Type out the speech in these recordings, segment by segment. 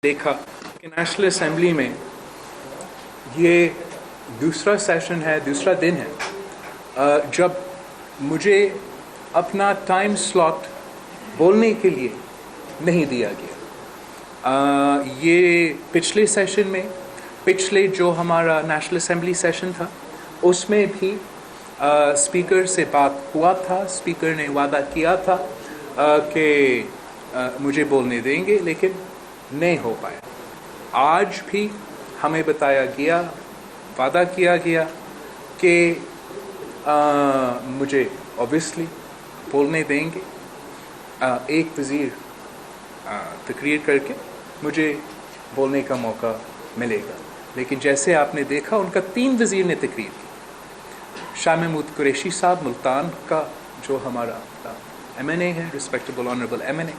देखा कि national assembly में ये दूसरा सेशन है, दूसरा दिन है जब मुझे अपना टाइम स्लॉट बोलने के लिए नहीं दिया गया। ये पिछले सेशन में, पिछले जो हमारा नेशनल असेंबली सेशन था उसमें भी स्पीकर से बात हुआ था। स्पीकर ने वादा किया था कि मुझे बोलने देंगे, लेकिन नहीं हो पाया। आज भी हमें बताया गया, वादा किया गया कि मुझे ऑब्वियसली बोलने देंगे। एक वज़ीर तकरीर करके मुझे बोलने का मौका मिलेगा, लेकिन जैसे आपने देखा उनका 3 वज़ीर ने तकरीर की। शाह महमूद कुरैशी साहब मुल्तान का जो हमारा MNA है, रिस्पेक्टेबल ऑनरेबल MNA,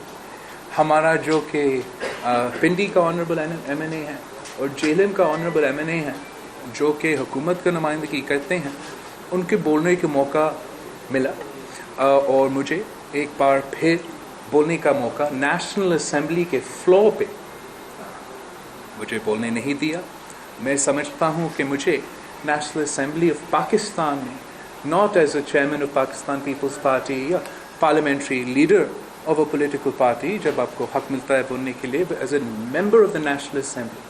हमारा जो कि पिंडी का ऑनरेबल MNA है, और जेलम का ऑनरेबल MNA है जो कि हुकूमत का नुमाइंदगी करते हैं, उनके बोलने का मौका मिला। और मुझे एक बार फिर बोलने का मौका नेशनल असेंबली के फ्लोर पे मुझे बोलने नहीं दिया। मैं समझता हूँ कि मुझे नेशनल असेंबली ऑफ पाकिस्तान में, not as a chairman of Pakistan Peoples Party या parliamentary leader of a political party, जब आपको हक मिलता है बोलने के लिए, as a member of the National Assembly,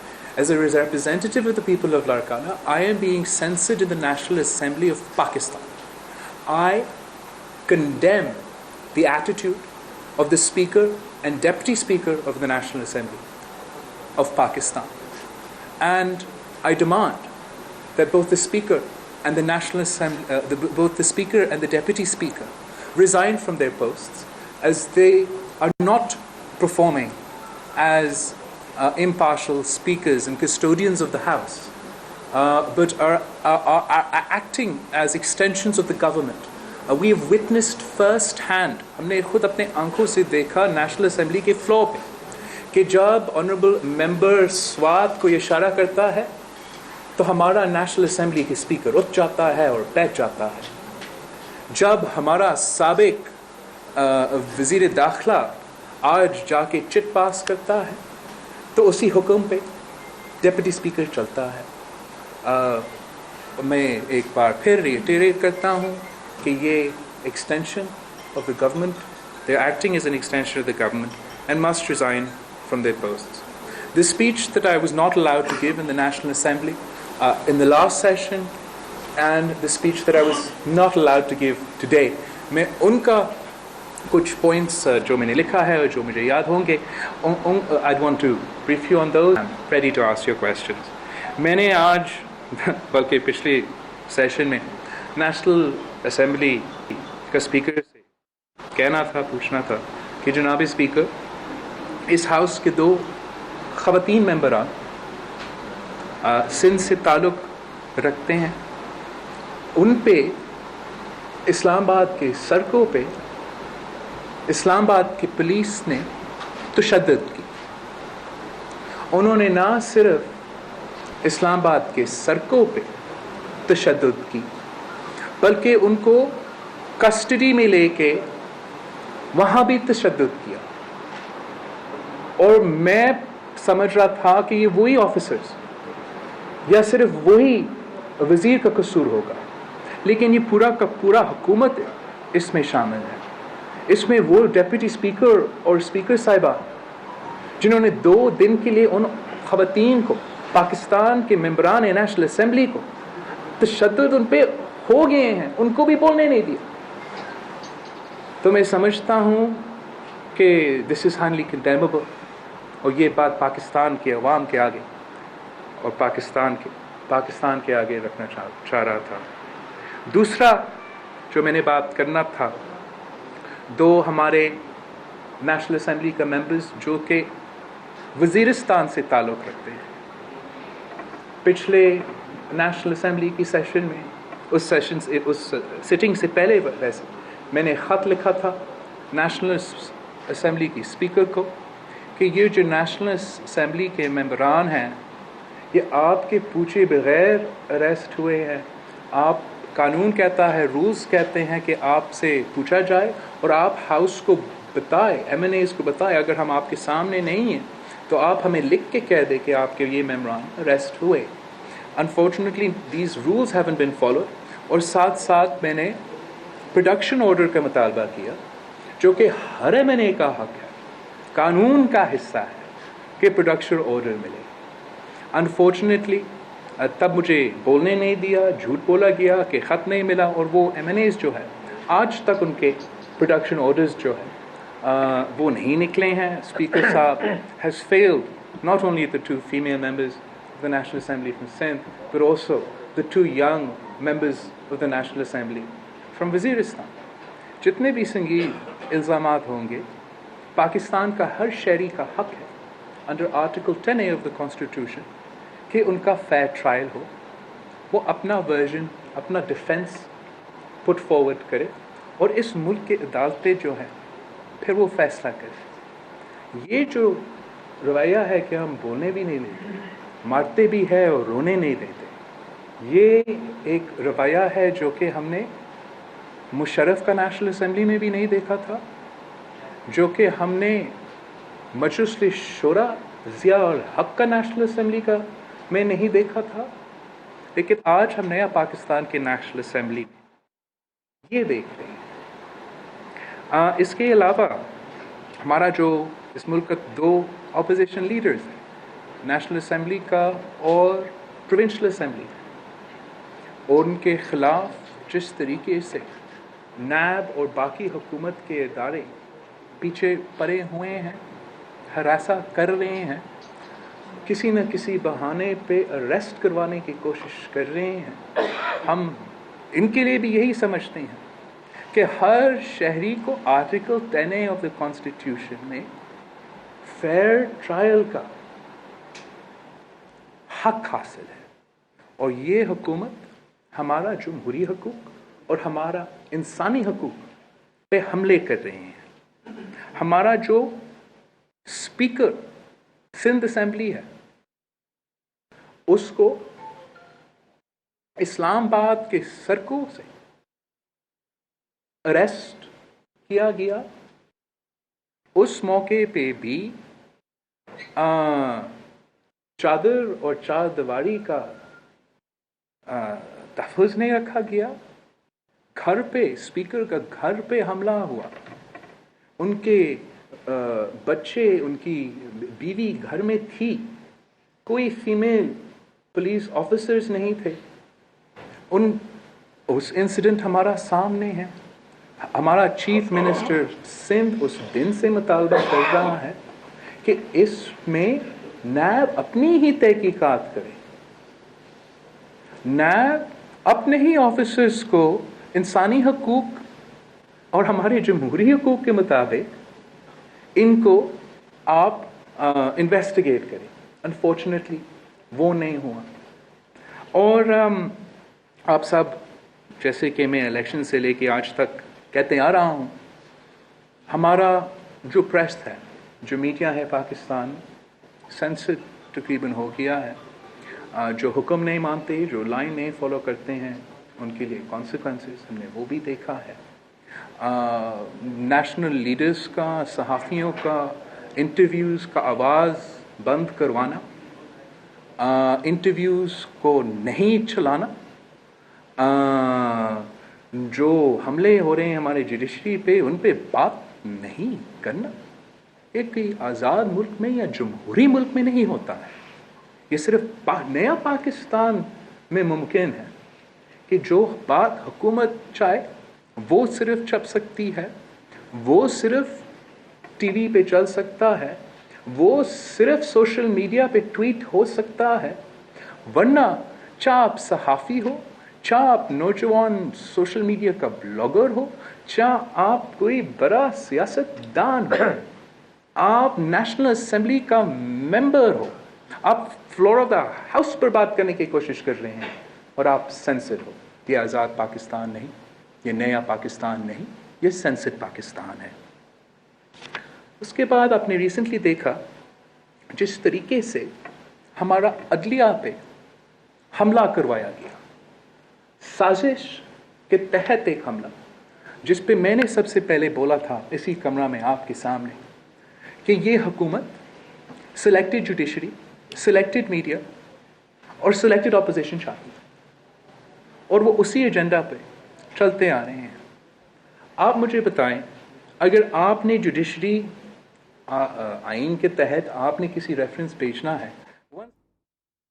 as a representative of the people of Larkana, I am being censored in the National Assembly of Pakistan. I condemn the attitude of the Speaker and Deputy Speaker of the National Assembly of Pakistan, and I demand that both the Speaker and the National Assembly, both the Speaker and the Deputy Speaker resign from their posts, as they are not performing as impartial speakers and custodians of the House, but are acting as extensions of the government. We have witnessed first hand, हमने खुद अपने आंखों से देखा national assembly के floor पे कि जब ऑनरेबल मेंबर स्वात को इशारा करता है तो हमारा नेशनल असेंबली के स्पीकर उठ जाता है और बैठ जाता है। जब हमारा साबिक वज़ीर दाखिला आज जाके चिट पास करता है तो उसी हुक्म पे डिप्टी स्पीकर चलता है। मैं एक बार फिर रिटेरेट करता हूँ कि ये extension of the government, they are acting as an extension of the government and must resign from their posts. The speech that I was not allowed to give in the National Assembly in the last session, and the speech that I was not allowed to give today, मैं उनका कुछ points जो मैंने लिखा है और जो मुझे याद होंगे, I'd want to brief you on those. I'm ready to ask your questions. मैंने आज बल्कि पिछले सेशन में नेशनल असेंबली का स्पीकर से कहना था, पूछना था कि जनाब स्पीकर, इस हाउस के 2 ख़वातीन मेंबरान सिंध से ताल्लुक़ रखते हैं, उन पे इस्लामाबाद के सड़कों पे इस्लामाबाद की पुलिस ने तशद्दुद की। उन्होंने ना सिर्फ इस्लामाबाद के सड़कों पे तशद्दुद की, बल्कि उनको कस्टडी में लेके वहाँ भी तशद्दुद किया। और मैं समझ रहा था कि ये वही ऑफिसर्स या सिर्फ वही वज़ीर का कसूर होगा, लेकिन ये पूरा का पूरा हुकूमत इसमें शामिल है। इसमें वो डेप्यूटी स्पीकर और स्पीकर साहिबा जिन्होंने 2 दिन के लिए उन ख़वातीन को, पाकिस्तान के मेंबरान नेशनल असेंबली को तशद्दुद उन पे हो गए हैं, उनको भी बोलने नहीं दिया। तो मैं समझता हूँ कि दिस इज़ हाईली कंडेमेबल, और ये बात पाकिस्तान के अवाम के आगे और पाकिस्तान के आगे रखना चाह रहा था। दूसरा जो मैंने बात करना था, 2 हमारे नेशनल असेंबली का मेंबर्स जो कि वज़ीरिस्तान से ताल्लुक़ रखते हैं। पिछले नेशनल असेंबली की सेशन में, उस सिटिंग से पहले वैसे मैंने ख़त लिखा था नेशनल असेंबली की स्पीकर को कि ये जो नेशनल असेंबली के मेंबरान हैं, ये आपके पूछे बगैर अरेस्ट हुए हैं। आप, कानून कहता है, रूल्स कहते हैं कि आपसे पूछा जाए और आप हाउस को बताएं, MNAs को बताएं। अगर हम आपके सामने नहीं हैं تو آپ ہمیں لکھ کے کہہ دیں کہ آپ کے یہ ممبران اریسٹ ہوئے. Unfortunately these rules haven't been followed. اور ساتھ ساتھ میں نے پروڈکشن آرڈر کا مطالبہ کیا جو کہ ہر MNA کا حق ہے, قانون کا حصہ ہے کہ پروڈکشن آرڈر ملے. انفارچونیٹلی تب مجھے بولنے نہیں دیا, جھوٹ بولا گیا کہ خط نہیں ملا, اور وہ MNAs جو ہے آج تک ان کے پروڈکشن آرڈرز جو ہے وہ نہیں نکلے ہیں. اسپیکر صاحب has failed not only the 2 female members of the National Assembly from Sindh, but also the 2 young members of the National Assembly from Waziristan. جتنے بھی سنگین الزامات ہوں گے, پاکستان کا ہر شہری کا حق ہے under article 10A of the Constitution کہ ان کا فیئر ٹرائل ہو, وہ اپنا ورژن, اپنا ڈیفینس پٹ فارورڈ کرے, اور اس ملک کے عدالتیں جو ہیں پھر وہ فیصلہ کرے. یہ جو رویہ ہے کہ ہم بولنے بھی نہیں دیتے, مارتے بھی ہے اور رونے نہیں دیتے, یہ ایک رویہ ہے جو کہ ہم نے مشرف کا نیشنل اسمبلی میں بھی نہیں دیکھا تھا, جو کہ ہم نے مجلس شورا ضیاء الحق کا نیشنل اسمبلی کا میں نہیں دیکھا تھا. لیکن آج ہم نیا پاکستان کے نیشنل اسمبلی میں یہ دیکھ رہے ہیں. اس کے علاوہ ہمارا جو اس ملک کا 2 اپوزیشن لیڈرز ہیں, نیشنل اسمبلی کا اور پروونشل اسمبلی, اور ان کے خلاف جس طریقے سے نیب اور باقی حکومت کے ادارے پیچھے پڑے ہوئے ہیں, ہراساں کر رہے ہیں, کسی نہ کسی بہانے پہ اریسٹ کروانے کی کوشش کر رہے ہیں, ہم ان کے لیے بھی یہی سمجھتے ہیں کہ ہر شہری کو article 10A of the constitution میں فیئر ٹرائل کا حق حاصل ہے. اور یہ حکومت ہمارا جمہوری حقوق اور ہمارا انسانی حقوق پہ حملے کر رہے ہیں. ہمارا جو اسپیکر سندھ اسمبلی ہے اس کو اسلام آباد کے سڑکوں سے اریسٹ کیا گیا. اس موقع پہ بھی چادر اور چار دیواری کا تحفظ نہیں رکھا گیا. گھر پہ اسپیکر کا گھر پہ حملہ ہوا, ان کے بچے, ان کی بیوی گھر میں تھی, کوئی فیمیل پولیس آفیسرز نہیں تھے. اس انسیڈنٹ ہمارا سامنے ہے. ہمارا چیف منسٹر سندھ اس دن سے مطالبہ کر رہا ہے کہ اس میں نیب اپنی ہی تحقیقات کرے, نیب اپنے ہی آفیسرز کو انسانی حقوق اور ہمارے جمہوری حقوق کے مطابق ان کو آپ انویسٹیگیٹ کریں. انفارچونیٹلی وہ نہیں ہوا. اور آپ سب جیسے کہ میں الیکشن سے لے کے آج تک کہتے آ رہا ہوں, ہمارا جو پریس ہے, جو میڈیا ہے پاکستان, سینسر تقریباً ہو گیا ہے. جو حکم نہیں مانتے, جو لائن نہیں فالو کرتے ہیں, ان کے لیے کانسیکوینسز ہم نے وہ بھی دیکھا ہے. نیشنل لیڈرز کا, صحافیوں کا انٹرویوز کا آواز بند کروانا, انٹرویوز کو نہیں چلانا, جو حملے ہو رہے ہیں ہمارے جوڈیشری پہ ان پہ بات نہیں کرنا, ایک آزاد ملک میں یا جمہوری ملک میں نہیں ہوتا ہے. یہ صرف نیا پاکستان میں ممکن ہے کہ جو بات حکومت چاہے وہ صرف چھپ سکتی ہے, وہ صرف ٹی وی پہ چل سکتا ہے, وہ صرف سوشل میڈیا پہ ٹویٹ ہو سکتا ہے. ورنہ چاہے آپ صحافی ہو, چاہے آپ نوجوان سوشل میڈیا کا بلاگر ہو, چاہے آپ کوئی بڑا سیاست دان ہو, آپ نیشنل اسمبلی کا ممبر ہو, آپ فلور آف دا ہاؤس پر بات کرنے کی کوشش کر رہے ہیں اور آپ سینسر ہو. یہ آزاد پاکستان نہیں, یہ نیا پاکستان نہیں, یہ سینسر پاکستان ہے. اس کے بعد آپ نے ریسنٹلی دیکھا جس طریقے سے ہمارا عدلیہ پہ حملہ کروایا گیا, سازش کے تحت ایک حملہ, جس پہ میں نے سب سے پہلے بولا تھا اسی کمرہ میں آپ کے سامنے کہ یہ حکومت सिलेक्टेड जुडिशरी, सिलेक्टेड मीडिया और सिलेक्टेड ऑपोजिशन चाहती है, और वो उसी एजेंडा पे चलते आ रहे हैं। आप मुझे बताएं, अगर आपने जुडिशरी आइन के तहत आपने किसी रेफरेंस भेजना है।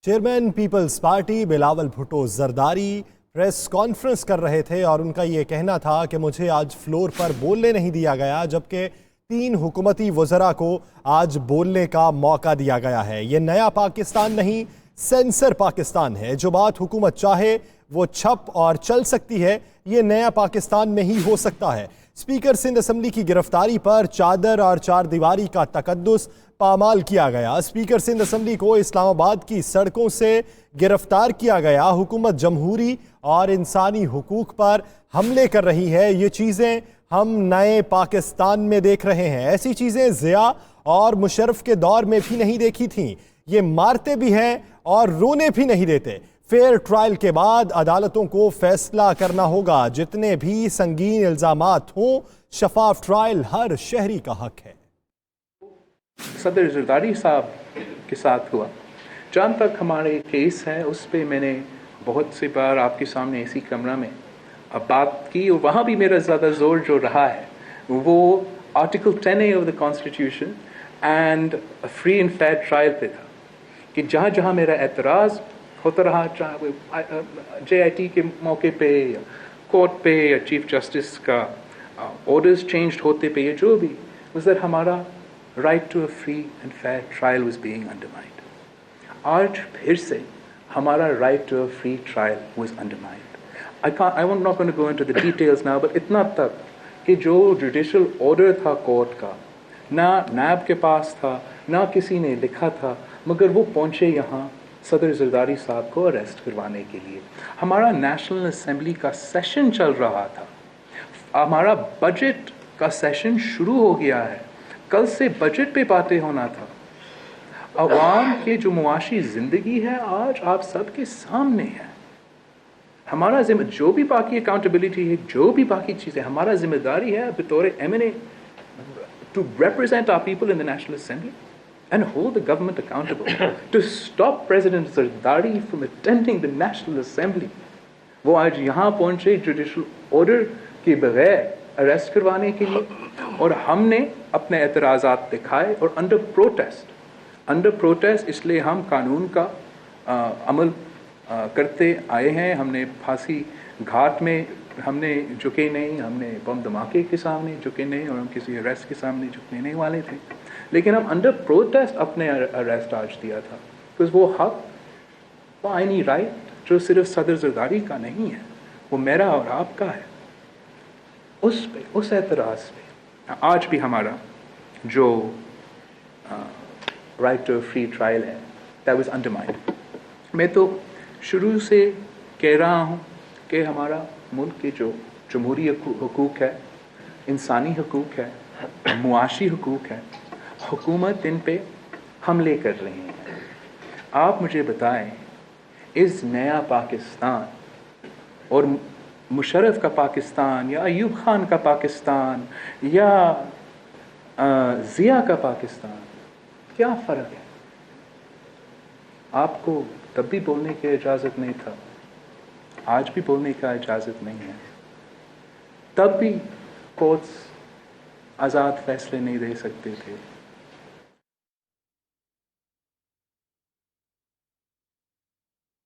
Chairman Peoples Party Bilawal Bhutto Zardari press conference कर रहे थे और उनका ये कहना था कि मुझे आज फ्लोर पर बोलने नहीं दिया गया, जबकि 3 हुकूमती वज़रा को आज बोलने का मौका दिया गया है। ये नया पाकिस्तान नहीं, सेंसर पाकिस्तान है। जो बात हुकूमत चाहे वो छप और चल सकती है, ये नया पाकिस्तान में ही हो सकता है। स्पीकर सिंध असम्बली की गिरफ्तारी पर चादर और चार दीवारी का तकद्दुस पामाल किया गया। स्पीकर सिंध असम्बली को इस्लामाबाद की सड़कों से गिरफ्तार किया गया। हुकूमत जमहूरी और इंसानी हुकूक पर हमले कर रही है। ये चीज़ें हम नए पाकिस्तान में देख रहे हैं। ऐसी चीज़ें ज़िया और मुशर्रफ के दौर में भी नहीं देखी थीं। ये मारते भी हैं और रोने भी नहीं देते। फेयर ट्रायल के बाद अदालतों को फैसला करना होगा। जितने भी संगीन इल्ज़ामात हों, शफाफ ट्रायल हर शहरी का हक है। सदर जरदारी साहब के साथ हुआ, जहाँ तक हमारे केस है उस पर मैंने बहुत सी बार आपके सामने इसी कमरा में बात की, और वहाँ भी मेरा ज़्यादा जोर जो रहा है वो article 10A of the constitution and free and fair trial पे था, कि जहाँ जहाँ मेरा एतराज़ होता रहा, चाहे JIT के मौके पे या कोर्ट पे या चीफ जस्टिस का ऑर्डर्स चेंज होते पे, या जो भी, was that हमारा right to a free and fair trial was being undermined. आज फिर से हमारा right to a free trial was undermined. I'm not going to go into the details now, but इतना तक कि जो judicial order था कोर्ट का, ना नैब के पास था, ना किसी ने लिखा था, मगर वो पहुँचे यहाँ सदर जरदारी साहब को अरेस्ट करवाने के लिए। हमारा नेशनल असेंबली का सेशन चल रहा था, हमारा बजट का सेशन शुरू हो गया है, कल से बजट पे बातें होना था। अवाम के जो मुआशी ज़िंदगी है आज आप सबके सामने है। हमारा जो भी बाकी अकाउंटेबिलिटी है, जो भी बाकी चीज़ें, हमारा जिम्मेदारी है बतौर MNA to represent our people in the National Assembly and hold the government accountable, to stop President Zardari from attending the National Assembly. वो आज यहाँ पहुँचे जुडिशल ऑर्डर के बगैर अरेस्ट करवाने के लिए, और हमने अपने एतराज़ात दिखाए, और अंडर प्रोटेस्ट इसलिए हम कानून का अमल करते आए हैं। हमने फांसी घाट में हमने झुके नहीं, हमने बम धमाके के सामने झुके नहीं, और हम किसी अरेस्ट के सामने झुकने नहीं वाले थे, लेकिन हम अंडर प्रोटेस्ट अपने अरेस्ट आज दिया था, बिकॉज वो हक, वो आईनी राइट जो सिर्फ सदर जरदारी का नहीं है, वो मेरा और आपका है। उस पे, उस एतराज़ पे आज भी हमारा जो राइट टू फ्री ट्रायल है, दैट वाज अंडरमाइंड। मैं तो शुरू से कह रहा हूँ कि हमारा मुल्क के जो जमहूरी हुकूक है, इंसानी हुकूक है, मुआशी हुकूक है, हुकूमत इन पे हमले कर रही है। आप मुझे बताएं, इस नया पाकिस्तान और मुशर्रफ का पाकिस्तान या अयूब खान का पाकिस्तान या ज़िया का पाकिस्तान, क्या फ़र्क है? आपको तब भी बोलने की इजाज़त नहीं था, आज भी बोलने का इजाज़त नहीं है। तब भी कोर्ट्स आज़ाद फैसले नहीं दे सकते थे।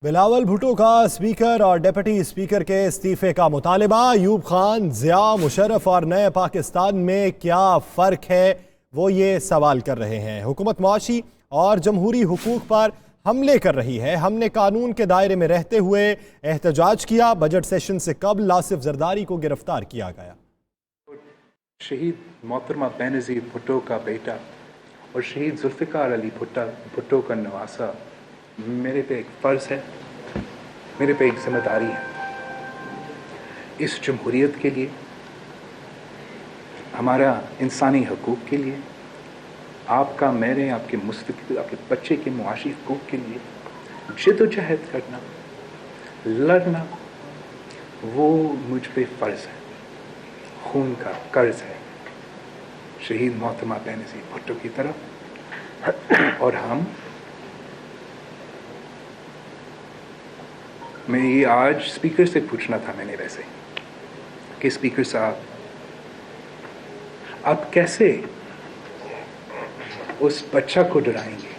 बिलावल भुट्टो का स्पीकर और डिप्टी स्पीकर के इस्तीफे का मुतालबा। अयूब खान, ज़िया, मुशर्रफ और नए पाकिस्तान में क्या फ़र्क है, वो ये सवाल कर रहे हैं। हुकूमत मुआशी और जमहूरी हुकूक पर हमले कर रही है। हमने कानून के दायरे में रहते हुए एहतजाज किया। बजट सेशन से कबल आसिफ जरदारी को गिरफ्तार किया गया। शहीद मोहतरमा बेनज़ीर भुट्टो का बेटा और शहीद जुल्फ़िकार अली भुट्टो का नवासा, मेरे पे एक फ़र्ज़ है, मेरे पे एक ज़िम्मेदारी है। इस जमहूरियत के लिए, हमारा इंसानी हकूक़ के लिए, आपका, मेरे, आपके मुस्तक़बिल, आपके बच्चे के मुआशी हकूक़ के लिए जद्दोजहद करना, लड़ना, वो मुझ पे फ़र्ज़ है, खून का कर्ज़ है। शहीद मोहतरमा बेनज़ीर भुट्टो की तरफ اور میں یہ آج اسپیکر سے پوچھنا تھا میں نے ویسے کہ اسپیکر صاحب آپ کیسے اس بچہ کو ڈرائیں گے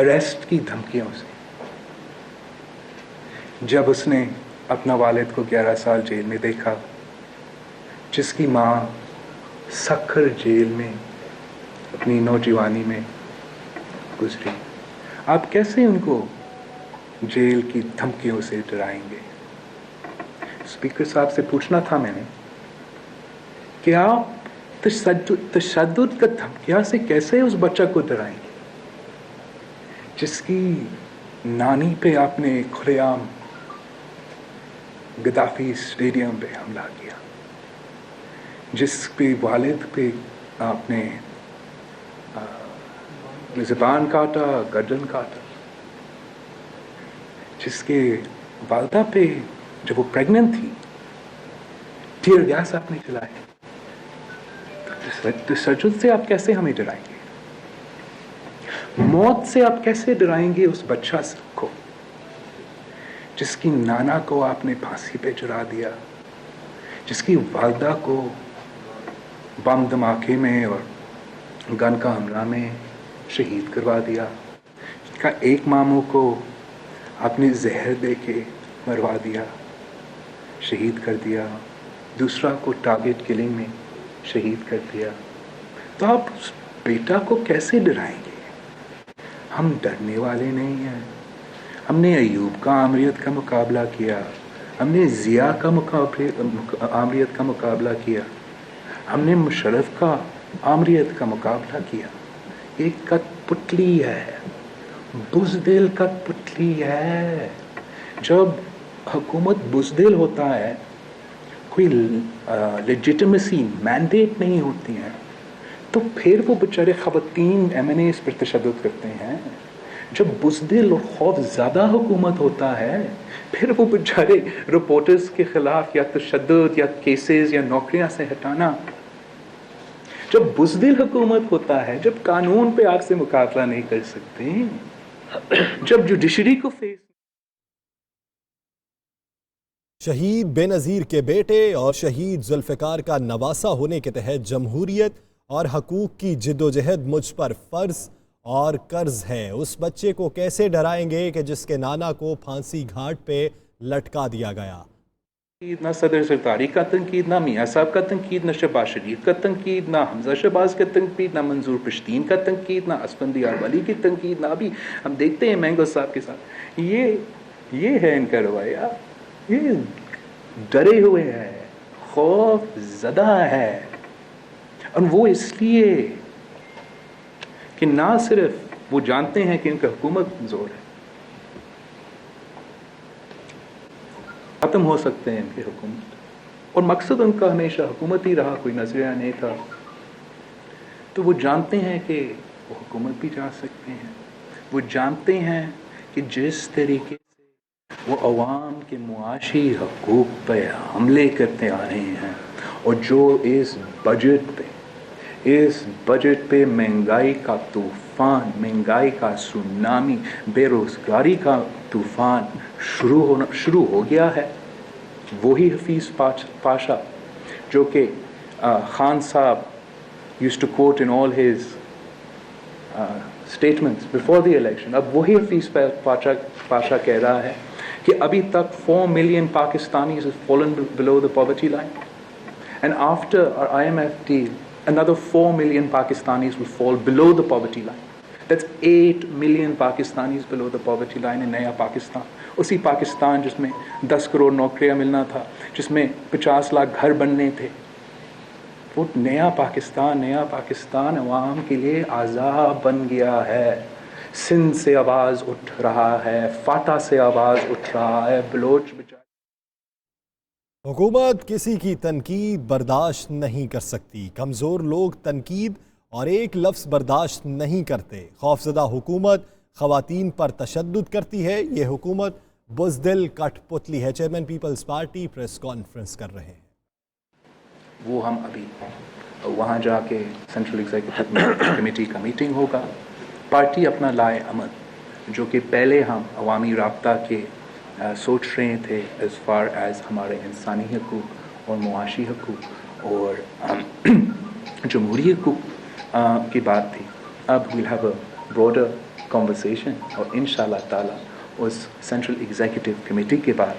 اریسٹ کی دھمکیوں سے جب اس نے اپنا والد کو 11 سال جیل میں دیکھا، جس کی ماں سکھر جیل میں اپنی نوجوانی میں گزری؟ آپ کیسے ان کو جیل کی دھمکیوں سے ڈرائیں گے؟ اسپیکر صاحب سے پوچھنا تھا میں نے کہ آپ تشدد کا دھمکیوں سے کیسے اس بچہ کو ڈرائیں گے جس کی نانی پہ آپ نے کھلے عام گدافی اسٹیڈیم پہ حملہ کیا، جس پہ والد پہ آپ نے زبان کاٹا، گردن کاٹا، جس کے والدہ پہ جب وہ پریگننٹ تھی ٹیئر گیس آپ نے چلائے. تشدد سے آپ کیسے ہمیں ڈرائیں گے؟ موت سے آپ کیسے ڈرائیں گے اس بچہ کو جس کی نانا کو آپ نے پھانسی پہ چڑھا دیا، جس کی والدہ کو بم دھماکے میں اور گن کا حملہ میں شہید کروا دیا، جس کا ایک ماموں کو آپ نے زہر دے کے مروا دیا، شہید کر دیا، دوسرا کو ٹارگٹ کلنگ میں شہید کر دیا. تو آپ اس بیٹا کو کیسے ڈرائیں گے؟ ہم ڈرنے والے نہیں ہیں. ہم نے ایوب کا آمریت کا مقابلہ کیا، ہم نے ضیاء کا آمریت کا مقابلہ کیا، ہم نے مشرف کا آمریت کا مقابلہ کیا. یہ کٹ پتلی ہے، بزدل کٹ پتلی ہے. جب حکومت بزدل ہوتا ہے، کوئی لیجیٹمیسی مینڈیٹ نہیں ہوتی ہے، تو پھر وہ بیچارے خواتین MNAs پر تشدد کرتے ہیں. جب بزدل اور خوف زیادہ حکومت ہوتا ہے، پھر وہ بیچارے رپورٹرز کے خلاف یا تشدد یا کیسز یا نوکریاں سے ہٹانا. جب بزدل حکومت ہوتا ہے، جب قانون پہ آپ سے مقابلہ نہیں کر سکتے، جب جوڈیشری کو فیس. شہید بے نظیر کے بیٹے اور شہید ذوالفقار کا نواسہ ہونے کے تحت جمہوریت اور حقوق کی جد و جہد مجھ پر فرض اور قرض ہے. اس بچے کو کیسے ڈرائیں گے کہ جس کے نانا کو پھانسی گھاٹ پہ لٹکا دیا گیا؟ نہ صدر زرداری کا تنقید، نہ میاں صاحب کا تنقید، نہ شہباز شریف کا تنقید، نہ حمزہ شہباز کا تنقید، نہ منظور پشتین کا تنقید، نہ اسفندیار ولی کی تنقید، نہ ابھی ہم دیکھتے ہیں مینگو صاحب کے ساتھ. یہ ہے ان کا رویہ. یہ ڈرے ہوئے ہے، خوف زدہ ہے، اور وہ اس لیے کہ نہ صرف وہ جانتے ہیں کہ ان کا حکومت کمزور ہے، ختم ہو سکتے ہیں ان کی حکومت، اور مقصد ان کا ہمیشہ حکومت ہی رہا، کوئی نظریہ نہیں تھا. تو وہ جانتے ہیں کہ وہ حکومت بھی جا سکتے ہیں. وہ جانتے ہیں کہ جس طریقے سے وہ عوام کے معاشی حقوق پہ حملے کرتے آ رہے ہیں، اور جو اس بجٹ پہ مہنگائی کا طوفان، مہنگائی کا سونامی، بے روزگاری کا طوفان شروع ہو گیا ہے. وہی حفیظ پاشا جو کہ خان صاحب used to quote in all his statements before the election، اب وہی حفیظ پاشا کہہ رہا ہے کہ ابھی تک 4 million Pakistanis have fallen below the poverty line، and after our IMF deal another 4 million Pakistanis will fall below the poverty line. That's 8 million Pakistanis below the poverty line in نیا پاکستان. اسی پاکستان جس میں 10 کروڑ نوکریاں ملنا تھا، جس میں 50 لاکھ گھر بننے تھے. وہ نیا پاکستان عوام کے لیے عذاب بن گیا ہے. سندھ سے آواز اٹھ رہا ہے، فاٹا سے آواز اٹھ رہا ہے، بلوچ حکومت کسی کی تنقید برداشت نہیں کر سکتی. کمزور لوگ تنقید اور ایک لفظ برداشت نہیں کرتے. خوفزدہ حکومت خواتین پر تشدد کرتی ہے. یہ حکومت بزدل کٹ پتلی ہے. Chairman Peoples Party press conference کر رہے ہیں. وہ ہم ابھی वहाँ जाके सेंट्रल एग्जीक्यूटिव कमेटी का मीटिंग होगा. पार्टी अपना लाए अमल जो कि पहले हम अवामी राब्ता के सोच रहे थे एज़ फार एज़ हमारे इंसानी हकूक़ और मुआशी हकूक़ और जमहूरी हकूक़ की बात थी. अब we'll have a broader conversation और इंशाल्लाह ताला उस सेंट्रल एग्जीक्यूटिव कमेटी के बाद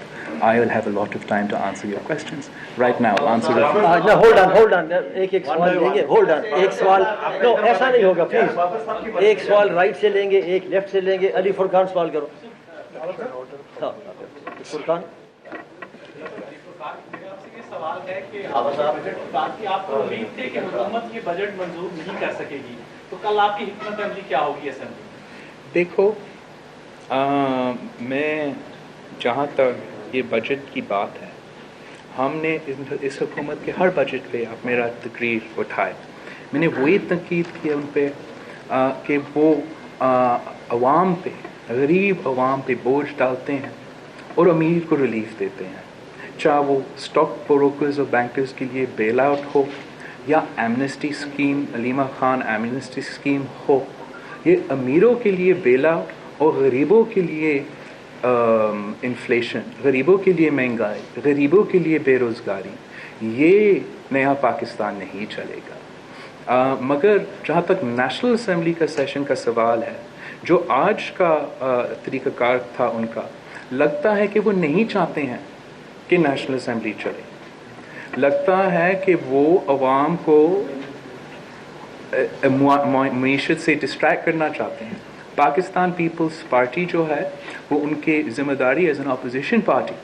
I will have a lot of time to answer your questions. Right now, answer it. No, hold on. एक सवाल लेंगे. Hold on. एक सवाल. No, ऐसा नहीं होगा, please. एक सवाल राइट से लेंगे, एक लेफ्ट से लेंगे. अली फुरकान सवाल करो. हाँ, फुरकान. सवाल है कि आपको उम्मीद थी कि हुकूमत ये बजट मंजूर नहीं कर सकेगी, तो कल आपकी हिकमत अमली क्या होगी असेंबली? देखो, मैं जहाँ तक ये बजट की बात है, हमने इस हुकूमत के हर बजट पे आप मेरा तकरीर उठाए. मैंने वही तनकीद की उन पे कि वो अवाम पे, गरीब अवाम पे बोझ डालते हैं और अमीर को रिलीफ देते हैं. चाहे वो स्टॉक ब्रोकर्स और बैंकर्स के लिए बेल आउट हो या amnesty scheme, Aleema Khan amnesty scheme हो, ये अमीरों के लिए बेल आउट और गरीबों के लिए इन्फ्लेशन, गरीबों के लिए महंगाई, गरीबों के लिए बेरोज़गारी, ये नया पाकिस्तान नहीं चलेगा. मगर जहाँ तक नेशनल असम्बली का सेशन का सवाल है, जो आज का तरीक़ाकार था उनका, लगता है कि वो नहीं चाहते हैं कि नेशनल असम्बली चले. लगता है कि वो अवाम को मईशत से डिस्ट्रैक्ट करना चाहते हैं. पाकिस्तान पीपल्स पार्टी जो है वो उनके ज़िम्मेदारी as an opposition party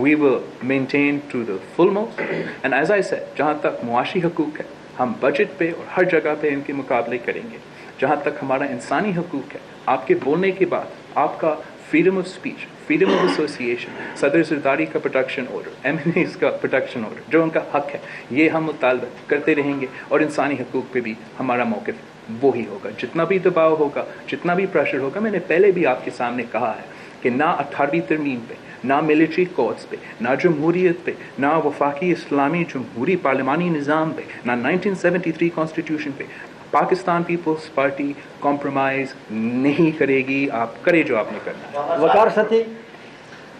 we will maintain to the full most. And as I said, जहाँ तक मुआशी हकूक़ है हम बजट पे और हर जगह पे इनके मुकाबले करेंगे. जहाँ तक हमारा इंसानी हकूक़ है, आपके बोलने के बाद आपका freedom of speech, freedom of association, सदर ज़रदारी का प्रोटेक्शन ऑर्डर, MNAs का प्रोटेक्शन ऑर्डर, जो उनका हक है, ये हम मुतालबा करते रहेंगे. और इंसानी हकूक़ पे भी हमारा मौक़िफ़ वो ही होगा. जितना भी दबाव होगा, जितना भी प्रेशर होगा, मैंने पहले भी आपके सामने कहा है कि ना 18वीं तरमीम पे, ना मिलिट्री कोर्ट्स पे, ना जमहूरियत पे, ना वफाकी इस्लामी जमहूरी पार्लिमानी निज़ाम पे, ना 1973 कॉन्स्टिट्यूशन पे पाकिस्तान पीपल्स पार्टी कॉम्प्रोमाइज़ नहीं करेगी. आप करे जो आपने करना है. वकार सती.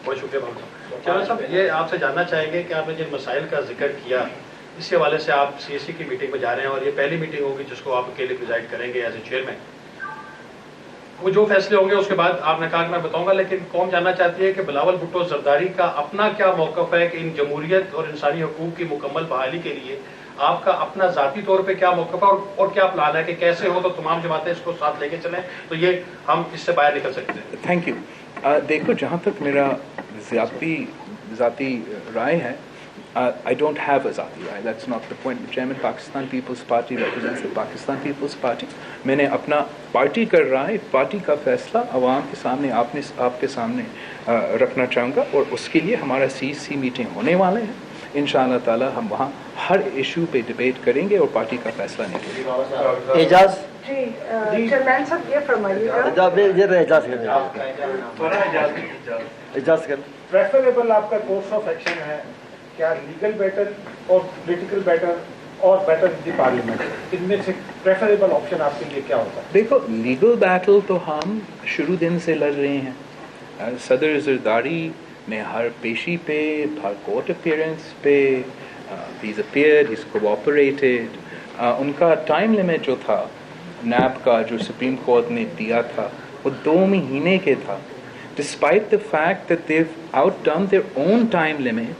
बहुत शुक्रिया. चलो साहब, ये आपसे जानना चाहेंगे कि आपने जिन मसाइल का जिक्र किया, इस हवाले से आप CSC की मीटिंग में जा रहे हैं और ये पहली मीटिंग होगी जिसको आप अकेले प्रिजाइड करेंगे एज ए चेयरमैन. वो जो फैसले होंगे उसके बाद आपने कहा कि मैं बताऊंगा, लेकिन कौम जानना चाहती है कि बिलावल भुट्टो जरदारी का अपना क्या मौक़िफ़ है कि इन जमहूरियत और इंसानी हकूक़ की मुकम्मल बहाली के लिए आपका अपना ज़ाती तौर पे क्या मौक़िफ़ है और क्या प्लान है कि कैसे हो तो तमाम जमातें इसको साथ लेके चलें तो ये हम इससे बाहर निकल सकते हैं. Thank you. देखो, जहाँ तक मेरा ज़ाती राय है, I don't have a ज़ाती राय. That's not the point. The Chairman Pakistan People's Party represents the Pakistan People's Party. मैंने अपना पार्टी कर रहा है, पार्टी का फैसला आवाम के सामने आपके सामने रखना चाहूँगा और उसके लिए हमारा CSC मीटिंग होने वाले हैं. इंशाअल्लाह ताला हम वहाँ हर इशू पे डिबेट करेंगे और पार्टी का फैसला निकलेगा. एजाज. जी चेयरमैन साहब ये फरमाइएगा. एजाज कर. प्रेफरेबल आपका कोर्स ऑफ एक्शन है क्या? लीगल बैटल और पॉलिटिकल बैटल और बैटल इन द पार्लियामेंट, इनमें से प्रेफरेबल ऑप्शन आपके लिए क्या होता है? देखो, लीगल बैटल तो हम शुरू दिन से लड़ रहे हैं. सदर ज़रदारी ने हर पेशी पे, हर कोर्ट अपीयरेंस पे, he's appeared, he's cooperated. उनका टाइम लिमिट जो था नैब का, जो सुप्रीम कोर्ट ने दिया था, वो 2 महीने के था. Despite the fact that they've outdone their own time limit,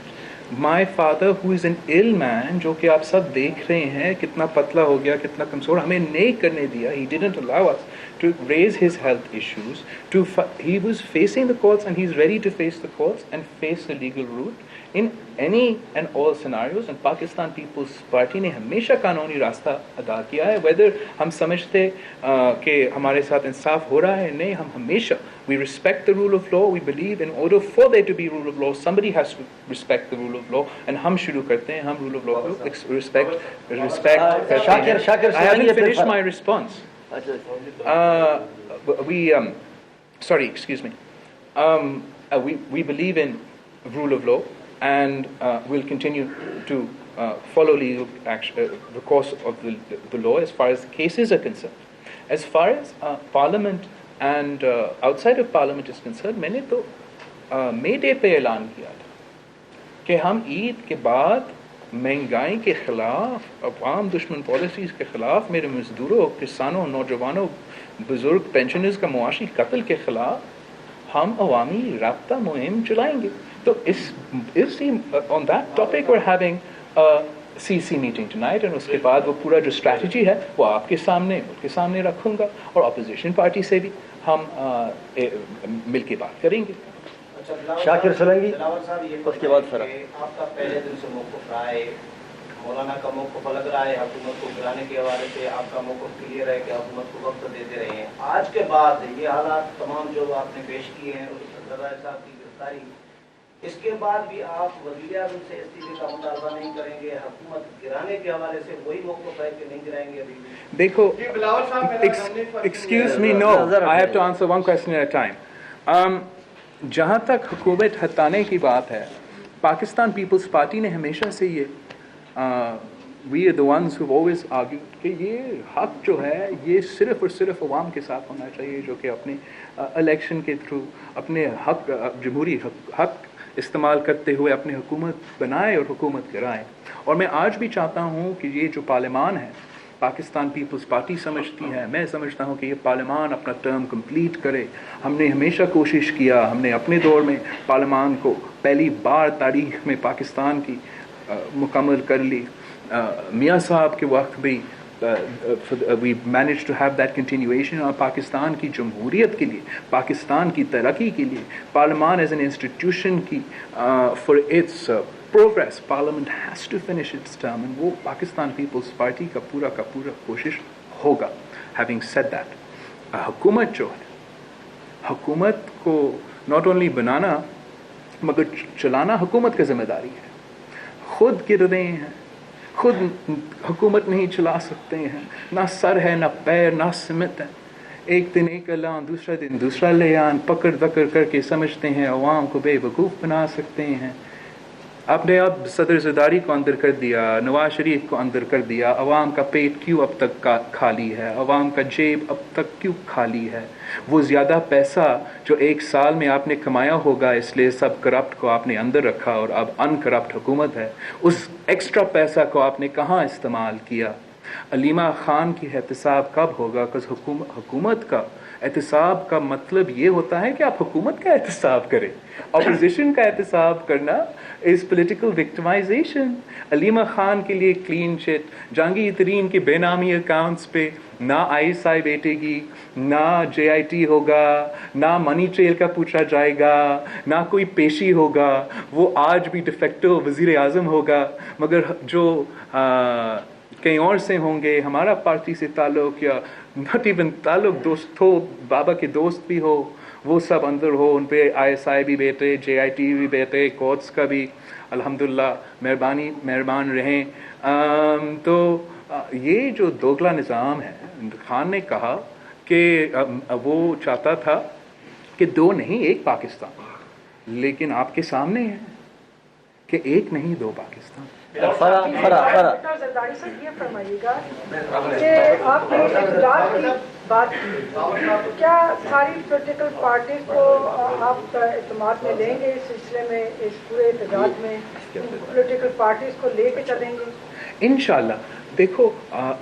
my father who is an ill man, जो कि आप सब देख रहे हैं कितना पतला हो गया, कितना कमज़ोर, हमें नहीं करने दिया. He didn't allow us to raise his health issues. He was facing the courts and he's ready to face the courts and face the legal route in any and all scenarios. And Pakistan People's Party ने हमेशा कानूनी रास्ता अदा किया है. Whether हम समझते कि हमारे साथ इंसाफ हो रहा है, नहीं, हम हमेशा we respect the rule of law. We believe in order for there to be rule of law, somebody has to respect the rule of law. And हम शुरू करते हैं, हम rule of law को respect करते हैं. I haven't finished my response. We believe in rule of law and we'll continue to follow legal action, the course of the law as far as cases are concerned. As far as Parliament and outside of Parliament is concerned, मैंने तो May Day पे ऐलान किया था कि हम ईद के बाद महंगाई के खिलाफ, अवाम दुश्मन पॉलिसीज़ के खिलाफ, मेरे मजदूरों, किसानों, नौजवानों, बुजुर्ग, पेंशनर्स का मुआशी कत्ल के खिलाफ हम अवामी राब्ता मुहिम चलाएंगे. तो on that topic we're having a CC meeting tonight, and उसके बाद वो पूरा जो strategy है वो आपके सामने रखूंगा, और opposition party से भी हम मिल के बात करेंगे. शाकिर सोलंकी, उसके बाद फराह. आपका पहले दिन से मौक़िफ़ रहा है, मौलाना का मौक़िफ़ अलग रहा है, हुकूमत को गिराने के हवाले से आपका मौक़िफ़ क्लियर है कि हुकूमत को वक्त देते रहे हैं. आज के बाद ये हालात तमाम जो आपने पेश किए हैं, ज़रदारी साहब की गिरफ्तारी, इसके बाद भी आप वज़ीर-ए-आज़म से इस्तीफ़े का मुतालबा नहीं करेंगे, हुकूमत गिराने के हवाले से वही मौक़िफ़ है कि नहीं गिराएंगे अभी भी? देखो, excuse me, no, I have to answer one question at a time. जहाँ तक हुकूमत हटाने की बात है, पाकिस्तान पीपल्स पार्टी ने हमेशा से ये we are the ones who've always argued कि ये हक जो है ये सिर्फ़ और सिर्फ अवाम के साथ होना चाहिए, जो कि अपने इलेक्शन के थ्रू अपने हक, जमहूरी हक इस्तेमाल करते हुए अपनी हुकूमत बनाए और हुकूमत गिराए. और मैं आज भी चाहता हूँ कि ये जो पार्लियामान है, पाकिस्तान पीपल्स पार्टी समझती है, मैं समझता हूँ कि ये पार्लियामान अपना टर्म कंप्लीट करे. हमने हमेशा कोशिश किया, हमने अपने दौर में पार्लियामान को पहली बार तारीख में पाकिस्तान की मुकम्मल कर ली. मियाँ साहब के वक्त भी we managed to have that continuation. और पाकिस्तान की जमहूरियत के लिए, पाकिस्तान की तरक्की के लिए, पार्लियामान एज एन इंस्टीट्यूशन की for its progress, Parliament has to finish its term, and वो पाकिस्तान पीपल्स पार्टी का पूरा कोशिश होगा. Having said that, हुकूमत जो है, हुकूमत को not only बनाना मगर चलाना हुकूमत की जिम्मेदारी है. खुद गिर रहे हैं, खुद हुकूमत नहीं चला सकते हैं, ना सर है, ना पैर, ना सिमत है. एक दिन एक ऐलान, दूसरा दिन दूसरा ऐलान, पकड़ दकड़ करके समझते हैं अवाम को बेवकूफ़ बना सकते हैं. आपने अब सदर ज़रदारी को अंदर कर दिया, नवाज शरीफ को अंदर कर दिया. अवाम का पेट क्यों अब तक खाली है? अवाम का जेब अब तक क्यों खाली है? वो ज़्यादा पैसा जो एक साल में आपने कमाया होगा, इसलिए सब करप्ट को आपने अंदर रखा और अब अनकरप्ट हुकूमत है, उस एक्स्ट्रा पैसा को आपने कहाँ इस्तेमाल किया? अलीमा खान की एहतसाब कब होगा? हुकूमत का एहतसाब का मतलब ये होता है कि आप हुकूमत का एहतसाब करें. अपोजिशन का एहतसाब करना is political victimisation. Aleema Khan के लिए क्लीन चिट, जहांगीर तरीन के बेनामी अकाउंट्स पे ना ISI बैठेगी, ना JIT होगा, ना मनी ट्रेल का पूछा जाएगा, ना कोई पेशी होगा. वो आज भी डिफेक्टो वज़ीर आज़म होगा, मगर जो कहीं और से होंगे, हमारा पार्टी से ताल्लुक़ या नॉट इवन ताल्लुक़, दोस्त हो, बाबा के दोस्त भी हो, वो सब अंदर हो, उन पे ISI भी बैठे, JIT भी बैठे, कोर्ट्स का भी अल्हम्दुलिल्लाह मेहरबान रहें. तो ये जो दोगला निज़ाम है, खान ने कहा कि वो चाहता था कि दो नहीं एक पाकिस्तान, लेकिन आपके सामने है कि एक नहीं दो पाकिस्तान. डॉक्टर ज़रदारी साहब ये फरमाइएगा कि आपने इक़्तिदार की बात की, तो क्या सारी पॉलिटिकल पार्टीज को आप इत्तेमाद में लेंगे इस सिलसिले में, इस पूरे एहतजाज में पॉलिटिकल पार्टीज को लेके चलेंगे? इंशाल्लाह. देखो,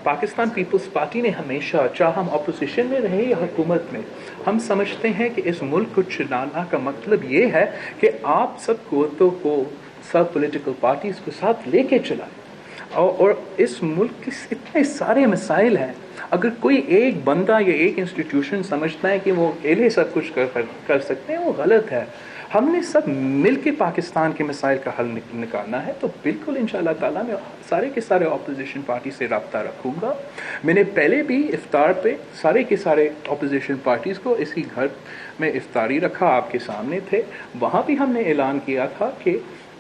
पाकिस्तान पीपल्स पार्टी ने हमेशा, चाहे हम अपोजिशन में रहे या हुकूमत में, हम समझते हैं कि इस मुल्क को चलाना का मतलब ये है कि आप सब कुव्वतों को, सब पॉलिटिकल पार्टीज़ को साथ लेके चलाएं. और इस मुल्क के इतने सारे मसाइल हैं, अगर कोई एक बंदा या एक इंस्टीट्यूशन समझता है कि वो अकेले सब कुछ कर सकते हैं, वो गलत है. हमने सब मिल के पाकिस्तान के मसाइल का हल निकालना है. तो बिल्कुल इंशाअल्लाह ताला मैं सारे के सारे अपोजिशन पार्टी से रब्ता रखूँगा. मैंने पहले भी इफ्तार पे सारे के सारे अपोजिशन पार्टीज़ को इसी घर में इफ्तारी रखा, आपके सामने थे. वहाँ भी हमने ऐलान किया था कि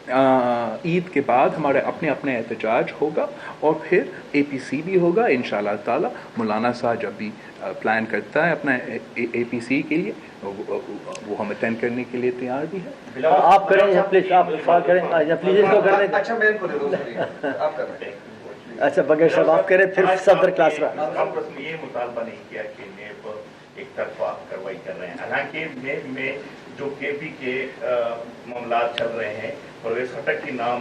عید کے بعد ہمارے اپنے اپنے احتجاج ہوگا اور پھر APC بھی ہوگا انشاءاللہ تعالی. مولانا صاحب جب بھی پلان کرتا ہے اپنا APC کے لیے وہ ہم اٹینڈ کرنے کے لیے تیار بھی ہے. آپ کریں یا پلیز آپ سوال کریں یا پلیز اس کو کر دیں. اچھا میں کو دے دو آپ کر رہے ہیں. اچھا بغیر صاحب آپ کریں پھر صدر کلاس رہا. کانگریس نے یہ مطالبہ نہیں کیا کہ نیب ایک طرفہ کارروائی کر رہے ہیں. حالانکہ نیب میں جو KP کے معاملات چل رہے ہیں پرویز خٹک کے نام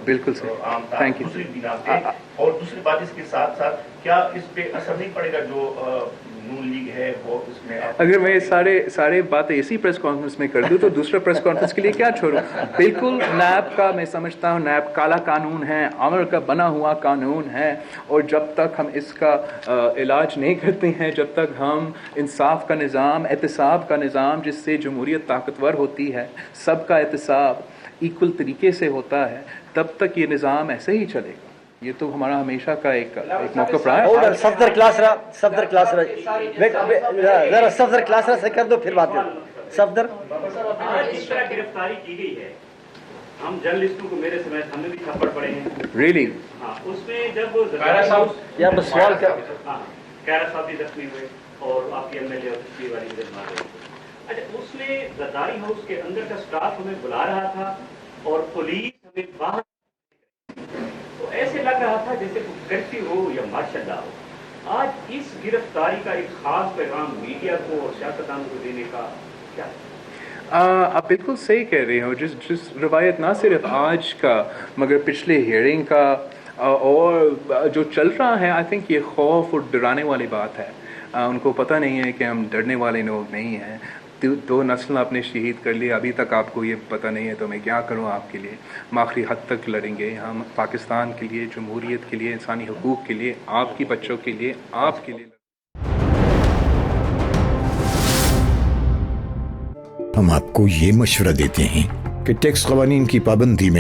بالکل عام تھا, تھینک یو. دوسری بھی نام تھے. اور دوسری بات اس کے ساتھ ساتھ کیا اس پہ اثر نہیں پڑے گا جو نون لیگ ہے وہ اس میں. اگر میں سارے باتیں اسی پریس کانفرنس میں کر دوں تو دوسرا پریس کانفرنس کے لیے کیا چھوڑوں. بالکل نیب کا میں سمجھتا ہوں نیب کالا قانون ہے, عمر کا بنا ہوا قانون ہے, اور جب تک ہم اس کا علاج نہیں کرتے ہیں, جب تک ہم انصاف کا نظام, احتساب کا نظام جس سے جمہوریت طاقتور ہوتی ہے, سب کا احتساب ایکول طریقے سے ہوتا ہے, تب تک یہ نظام ایسے ہی چلے گا. یہ تو ہمارا ہمیشہ کا ایک موقف رہا ہے. صدر کلاس رہا ذرا صدر کلاس رہا سے کر دو پھر بات کرو. صدر جس طرح گرفتاری کی گئی ہے, ہم جرنلسٹوں کو میرے سمیت ہم نے بھی تھپڑ پڑے ہیں. ریئلی ہاں, اس میں جب یا بس سوال کر. کیرا صاحب بھی زخمی ہوئے اور آپ کی MLA اور پچھلی والی مدد مار رہے. اچھا, اس میں زرداری ہاؤس کے اندر کا سٹاف ہمیں بلا رہا تھا اور پولیس ہمیں باہر, تو ایسے لگ رہا تھا جیسے کرفیو ہو یا مارشل لا ہو. آج اس گرفتاری کا ایک خاص پیغام میڈیا کو اور سیاستدانوں کو دینے کا کیا؟ آپ بالکل صحیح کہہ رہے ہو. جس روایت نہ صرف آج کا مگر پچھلے ہیئرنگ کا اور جو چل رہا ہے, آئی تھنک یہ خوف اور ڈرانے والی بات ہے. ان کو پتہ نہیں ہے کہ ہم ڈرنے والے لوگ نہیں ہیں. 2 نسل آپ نے شہید کر لی, ابھی تک آپ کو یہ پتہ نہیں ہے تو میں کیا کروں آپ کے لیے. ہم آخری حد تک لڑیں گے, ہم پاکستان کے لیے, جمہوریت کے لیے, انسانی حقوق کے لیے, آپ کی بچوں کے لیے, آپ کے لیے. ہم آپ کو یہ مشورہ دیتے ہیں کہ ٹیکس قوانین کی پابندی میں